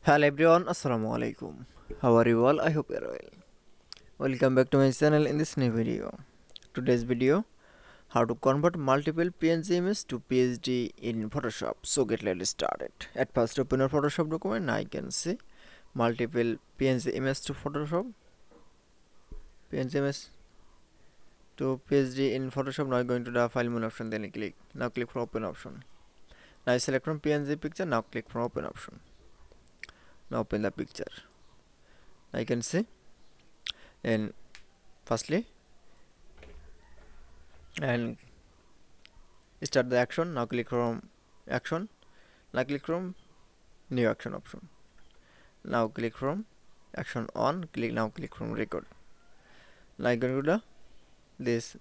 Hello everyone, Assalamu alaikum. How are you all? I hope you are well. Welcome back to my channel in this new video. Today's video, how to convert multiple PNG images to PSD in Photoshop. So let's start it. At first open your Photoshop document. Now I can see multiple PNG images to Photoshop. PNG image to PSD in Photoshop. Now going to the file menu option, then click. Now click for open option. Now select from PNG picture. Now click from open option. Now open the picture. I can see, and firstly and start the action. Now click from action. Now click from new action option. Now click from action on. Click from record. Now I'm going to do this.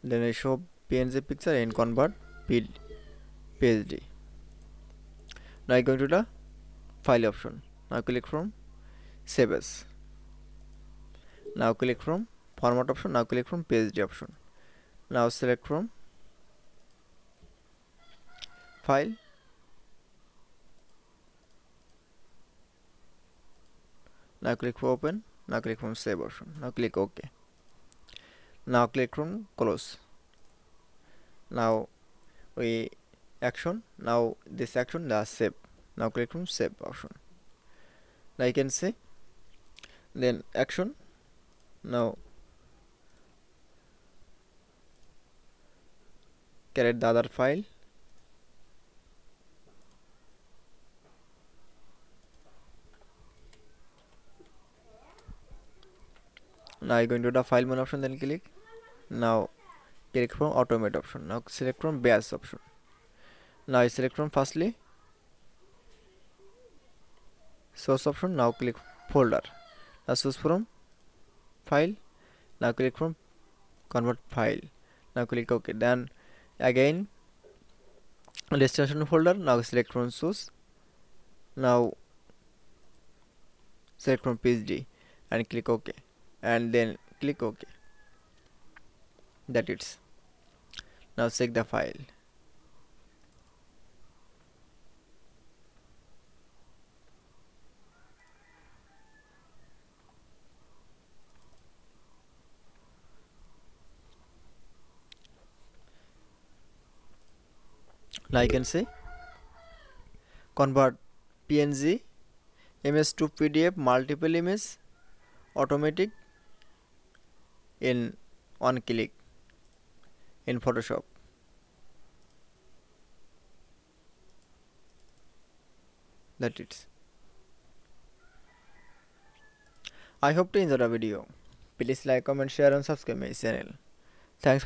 Then I show PNG picture and convert PSD. Now I'm going to the file option. Now click from save as. Now click from format option. Now click from PSD option. Now select from file. Now click for open. Now click from save option. Now click OK. Now click from close. Now we action. Now this action the save. Now click from save option. Now you can see, then action. Now create the other file. Now you going to the file menu option, then click. Now click from automate option. Now select from batch option. Now I select from firstly source option. Now click folder. Now choose from file. Now click from convert file. Now click OK. Then again destination folder. Now select from source. Now select from PSD and click OK, and then click OK. That it's. Now check the file. Now I can say convert PNG image to PDF multiple image automatic in one click in Photoshop. That's it. I hope to enjoy the video. Please like, comment, share and subscribe my channel. Thanks.